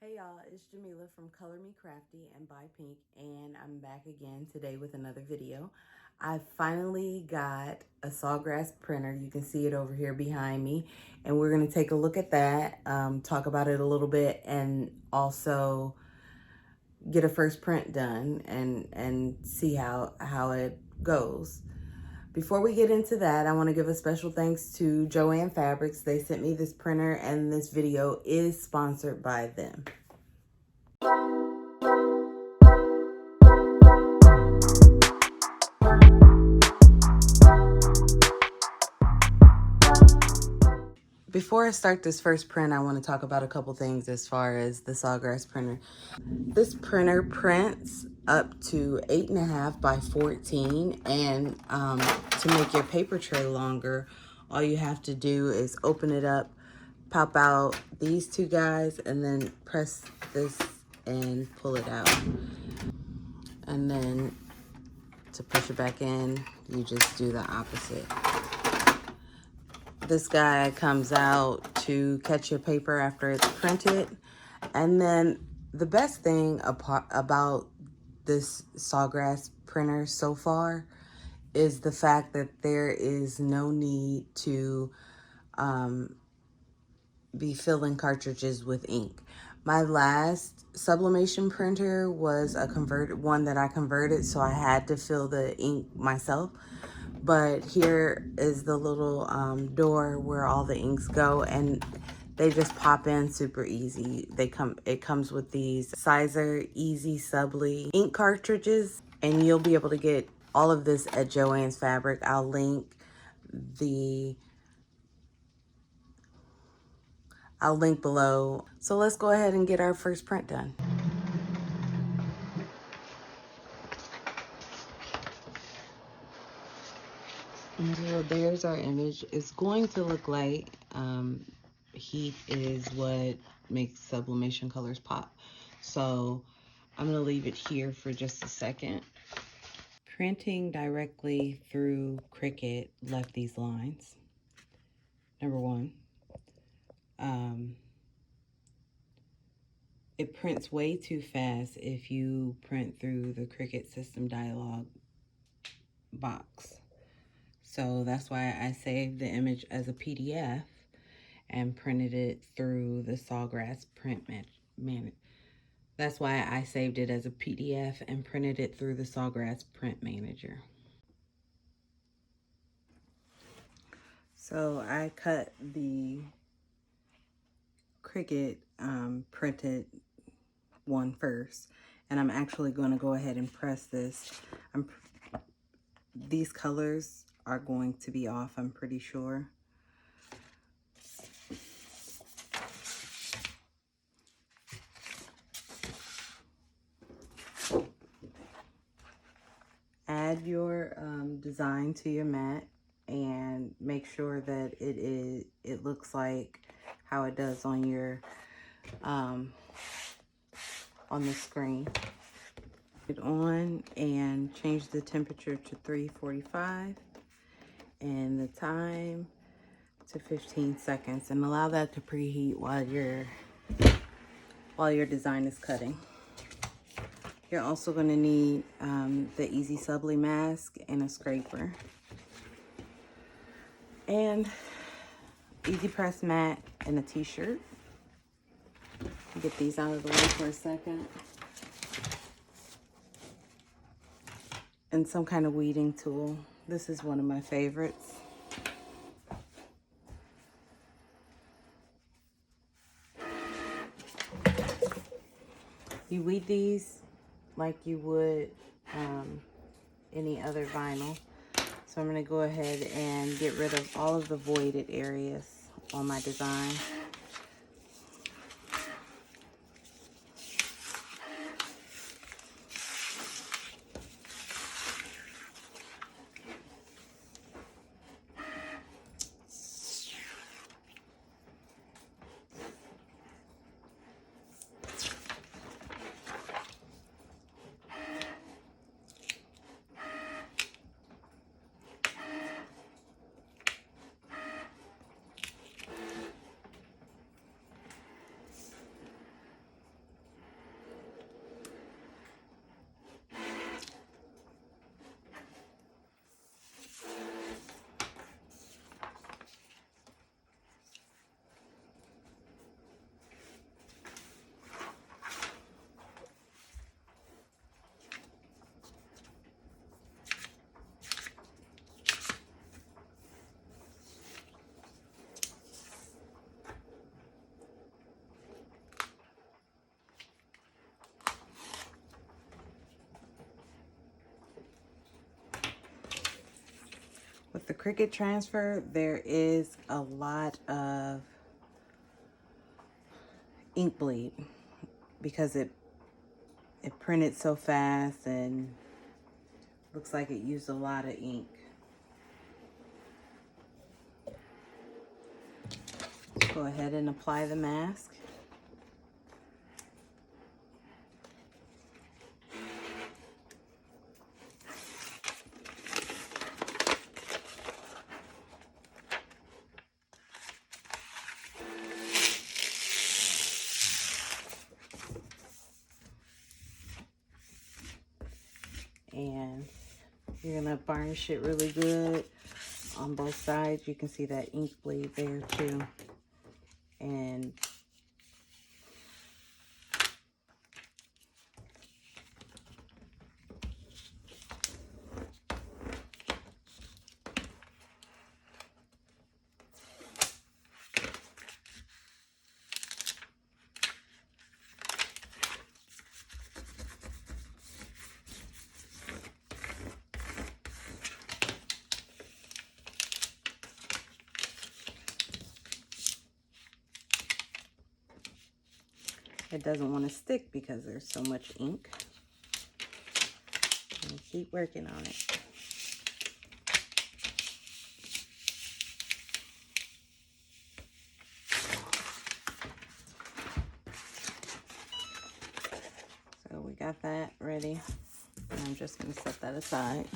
Hey y'all, it's Jamila from Color Me Crafty and Buy Pink, and I'm back again today with another video. I finally got a Sawgrass printer. You can see it over here behind me, and we're gonna take a look at that, talk about it a little bit, and also get a first print done and see how it goes. Before we get into that, I want to give a special thanks to Joann Fabrics. They sent me this printer, and this video is sponsored by them. Before I start this first print, I want to talk about a couple things as far as the Sawgrass printer. This printer prints up to 8.5 by 14, and to make your paper tray longer, all you have to do is open it up, pop out these two guys, and then press this and pull it out. And then to push it back in, you just do the opposite. This guy comes out to catch your paper after it's printed. And then the best thing about this Sawgrass printer so far is the fact that there is no need to be filling cartridges with ink. My last sublimation printer was a one that I converted, so I had to fill the ink myself. But here is the little door where all the inks go, and they just pop in super easy. It comes with these Sizer EasySubli ink cartridges, and you'll be able to get all of this at Joann's Fabric. I'll link below. So let's go ahead and get our first print done. So there's our image. It's going to look like heat is what makes sublimation colors pop. So I'm going to leave it here for just a second. Printing directly through Cricut left these lines. Number one, it prints way too fast if you print through the Cricut system dialog box. So that's why I saved the image as a PDF and printed it through the Sawgrass print manager. That's why I saved it as a PDF and printed it through the Sawgrass print manager. So I cut the Cricut printed one first, and I'm actually going to go ahead and press this. These colors are going to be off, I'm pretty sure. Add your design to your mat and make sure that it looks like how it does on your on the screen. It on and change the temperature to 345 and the time to 15 seconds, and allow that to preheat while your design is cutting. You're also going to need the EasySubli mask and a scraper, and Easy Press mat and a t-shirt. Get these out of the way for a second. And some kind of weeding tool. This is one of my favorites. You weed these like you would any other vinyl. So I'm going to go ahead and get rid of all of the voided areas on my design. With the Cricut transfer, there is a lot of ink bleed because it printed so fast and looks like it used a lot of ink. Go ahead and apply the mask. And you're gonna varnish it really good on both sides. You can see that ink bleed there too. And it doesn't want to stick because there's so much ink. And keep working on it. So we got that ready. And I'm just going to set that aside.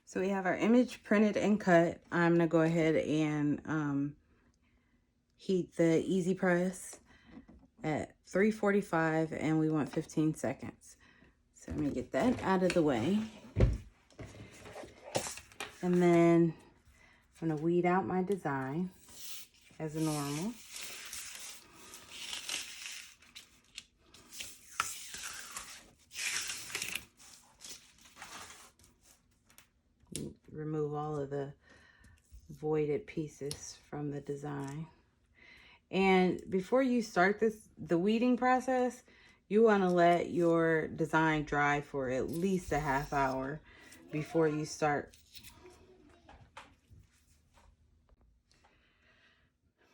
So we have our image printed and cut. I'm gonna go ahead and heat the Easy Press at 345 and we want 15 seconds. So let me get that out of the way. And then I'm gonna weed out my design as normal. Remove all of the voided pieces from the design. And before you start the weeding process, you want to let your design dry for at least a half hour before you start.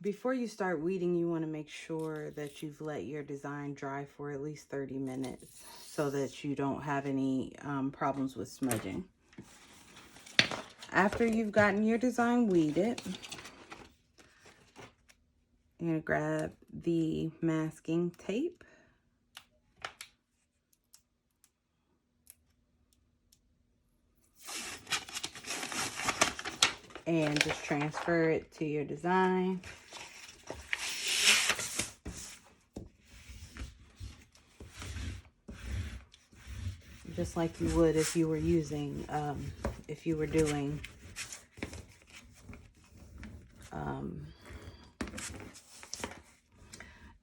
Before you start weeding, you want to make sure that you've let your design dry for at least 30 minutes so that you don't have any problems with smudging. After you've gotten your design weeded, you're going to grab the masking tape. And just transfer it to your design. Just like you would if you were using, if you were doing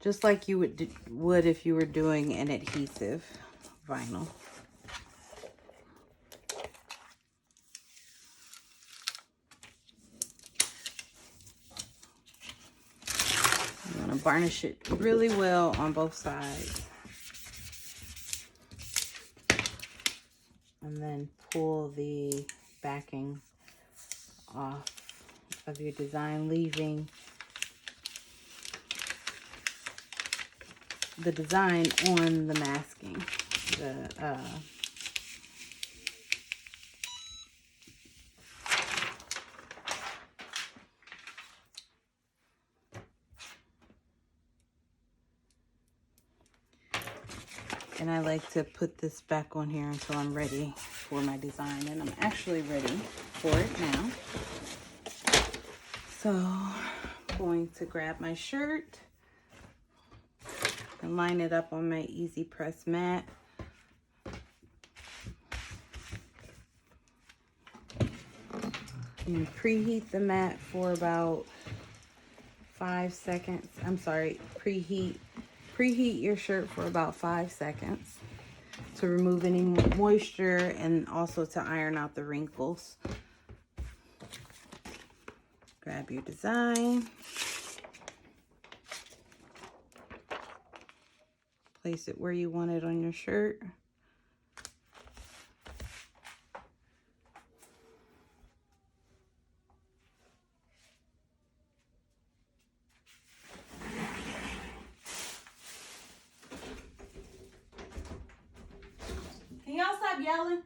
just like you would if you were doing an adhesive vinyl. You want to varnish it really well on both sides. And then pull the backing off of your design, leaving the design on the masking. And I like to put this back on here until I'm ready for my design. And I'm actually ready for it now. So I'm going to grab my shirt and line it up on my Easy Press mat. And preheat the mat for about 5 seconds. I'm sorry, preheat your shirt for about 5 seconds to remove any moisture and also to iron out the wrinkles. Grab your design. Place it where you want it on your shirt. Can y'all stop yelling?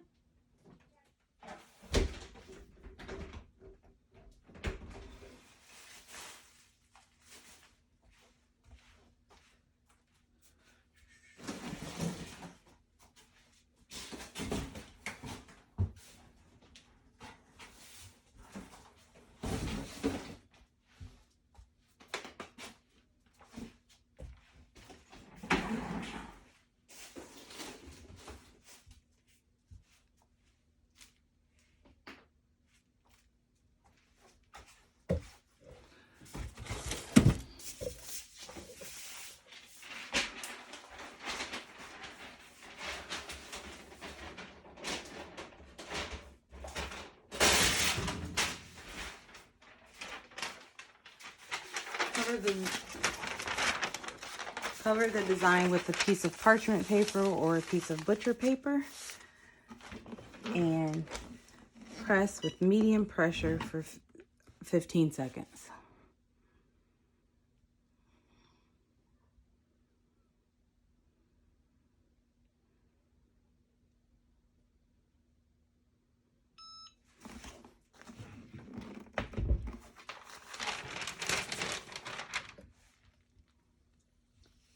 Cover the design with a piece of parchment paper or a piece of butcher paper and press with medium pressure for 15 seconds.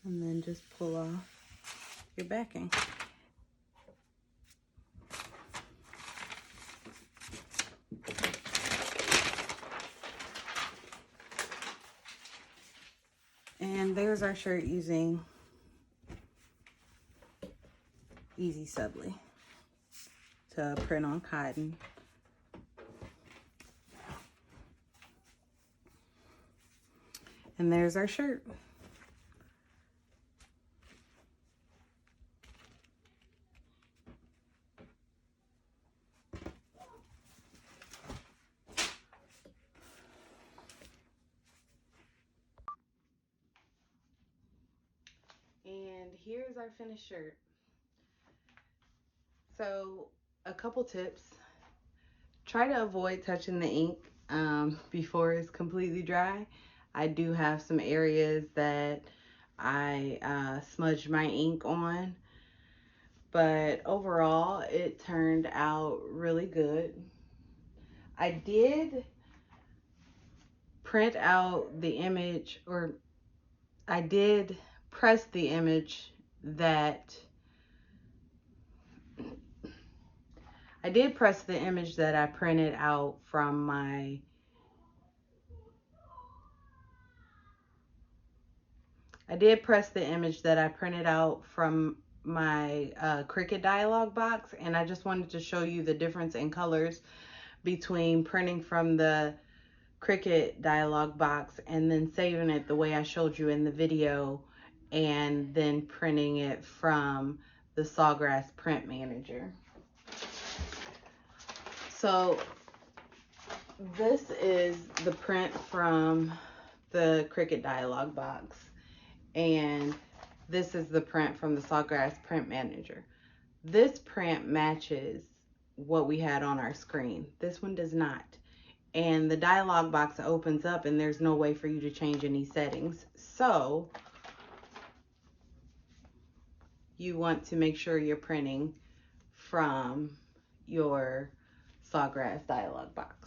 And then just pull off your backing. And there's our shirt using EasySubli to print on cotton. And there's our shirt. And here's our finished shirt. So a couple tips. Try to avoid touching the ink before it's completely dry. I do have some areas that I smudged my ink on, but overall it turned out really good. I did print out the image, or I did press the image that I printed out from my Cricut dialog box, and I just wanted to show you the difference in colors between printing from the Cricut dialog box and then saving it the way I showed you in the video, and then printing it from the Sawgrass print manager. So this is the print from the Cricut dialog box, and this is the print from the Sawgrass print manager. This print matches what we had on our screen. This one does not. And the dialog box opens up and there's no way for you to change any settings. So you want to make sure you're printing from your Sawgrass dialog box.